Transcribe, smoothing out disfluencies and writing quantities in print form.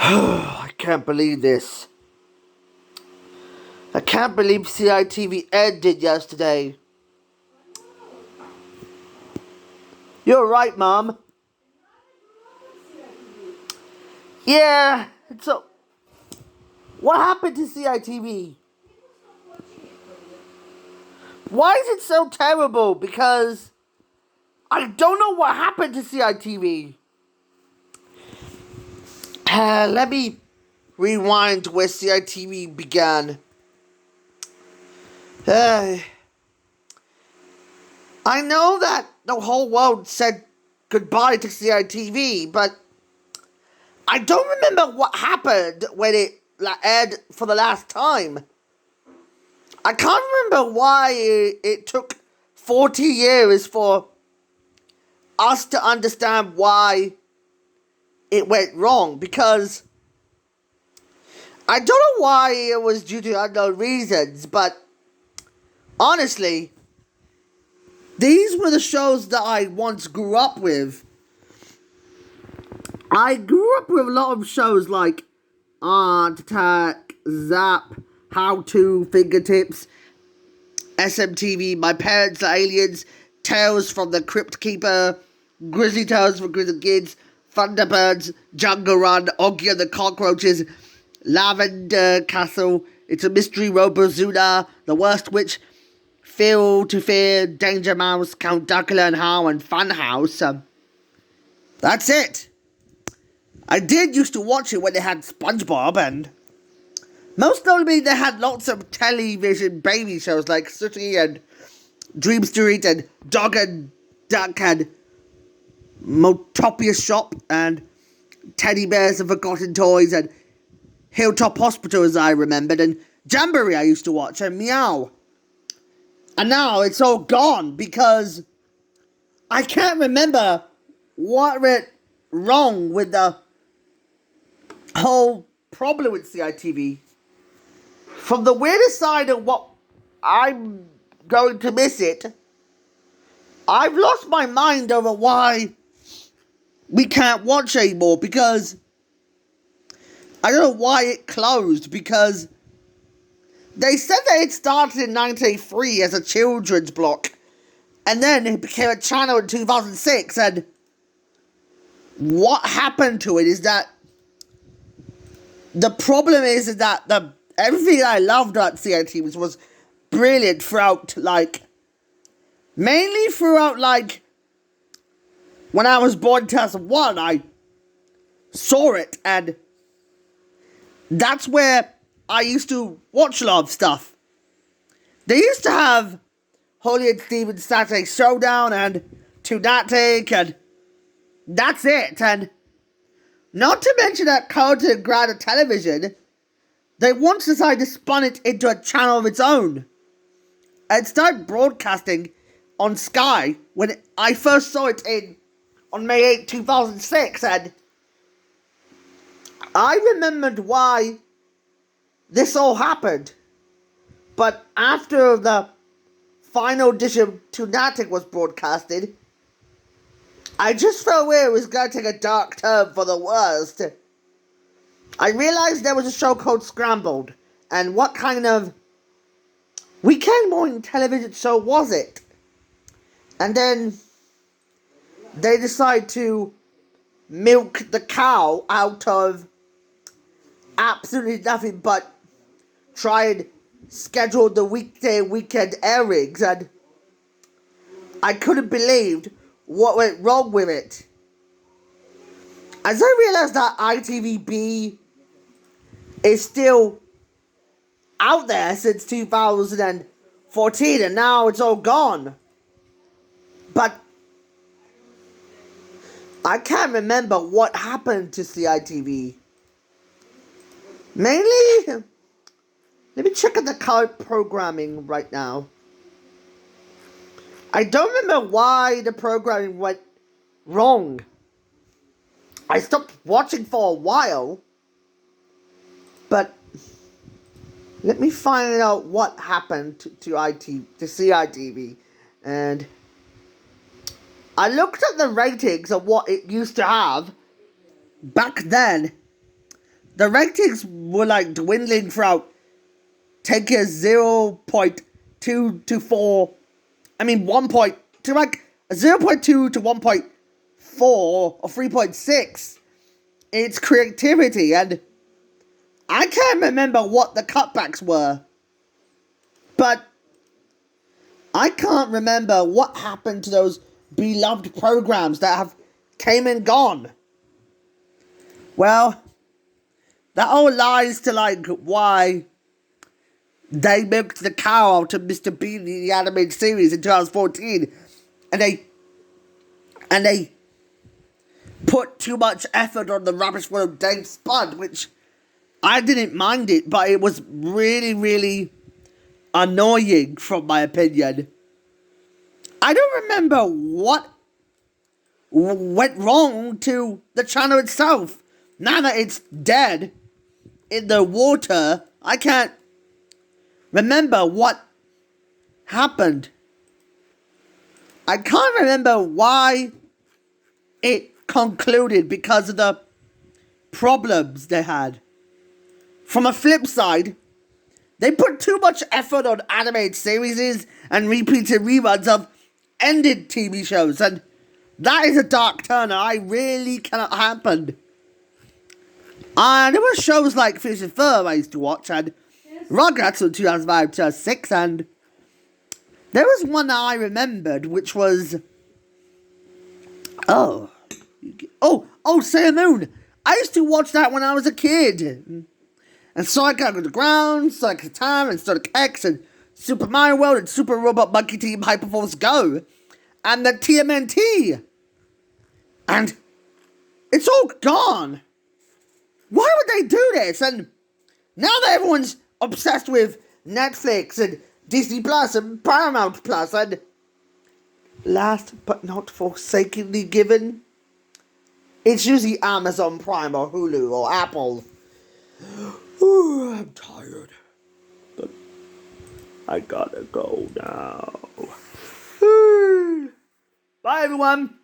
I can't believe this. I can't believe CITV ended yesterday. You're right, Mom. Yeah, so what happened to CITV? Why is it so terrible? Because I don't know what happened to CITV. Let me rewind to where CITV began. I know that the whole world said goodbye to CITV, but I don't remember what happened when it aired for the last time. I can't remember why it took 40 years for us to understand why it went wrong, because I don't know why it was due to unknown reasons, but honestly, these were the shows that I once grew up with. I grew up with a lot of shows like Art Attack, Zap, How To, Fingertips, SMTV, My Parents Are Aliens, Tales from the Crypt Keeper, Grizzly Tales for Grizzly Kids, Thunderbirds, Jungle Run, Oggy and the Cockroaches, Lavender Castle, It's a Mystery, Robozuna, The Worst Witch, Feel to Fear, Danger Mouse, Count Dracula and How, and Funhouse. That's it. I did used to watch it when they had SpongeBob, and most notably they had lots of television baby shows like Sooty and Dream Street and Dog and Duck and Motopia Shop and Teddy Bears and Forgotten Toys and Hilltop Hospital, as I remembered, and Jamboree I used to watch, and Meow. And now it's all gone because I can't remember what went wrong with the whole problem with CITV. From the weirdest side of what I'm going to miss it, I've lost my mind over why we can't watch anymore, because I don't know why it closed, because they said that it started in 1983 as a children's block, and then it became a channel in 2006, and what happened to it is that the problem is that everything I loved about CITV was brilliant throughout, mainly throughout, when I was born in 2001, I saw it, and that's where I used to watch a lot of stuff. They used to have Holly and Steven's Saturday Showdown and Tunatic, and that's it. And not to mention that Carlton and Grada Television, they once decided to spun it into a channel of its own and started broadcasting on Sky when I first saw it on May 8, 2006, and I remembered why this all happened. But after the final edition of Tunatic was broadcasted, I just felt it was going to take a dark turn for the worst. I realized there was a show called Scrambled, and what kind of weekend morning television show was it? And then they decide to milk the cow out of absolutely nothing but try and schedule the weekday weekend airings, and I couldn't believe what went wrong with it. As I realized that ITVB is still out there since 2014, and now it's all gone. But I can't remember what happened to CITV. Mainly, let me check out the current programming right now. I don't remember why the programming went wrong. I stopped watching for a while, but let me find out what happened to CITV. And I looked at the ratings of what it used to have back then. the ratings were like dwindling throughout taking 0.2 to 4. I mean 1 point to like 0.2 to 1.4 or 3.6. Its creativity, and I can't remember what the cutbacks were, but I can't remember what happened to those beloved programs that have came and gone. Well, that all lies to like why they milked the cow out of Mr. Bean, the animated series, in 2014, and they put too much effort on the Rubbish World Dave Spud, which I didn't mind it, but it was really, really annoying from my opinion. I don't remember what went wrong to the channel itself. Now that it's dead in the water, I can't remember what happened. I can't remember why it concluded because of the problems they had. From a flip side, they put too much effort on animated series and repeated reruns of ended TV shows, and that is a dark turn I really cannot happen. And there were shows like Fish and Fur I used to watch, and Rugrats from 2005 to 2006, and there was one I remembered, which was Sailor Moon. I used to watch that when I was a kid. And Sonic Out of the Ground, Sonic Time, and Sonic X, and Super Mario World, and Super Robot Monkey Team Hyperforce Go, and the TMNT. And it's all gone. Why would they do this? And now that everyone's obsessed with Netflix and Disney Plus and Paramount Plus, and last but not forsakingly given, it's usually Amazon Prime or Hulu or Apple. Ooh, I'm tired, but I gotta go now. Bye, everyone.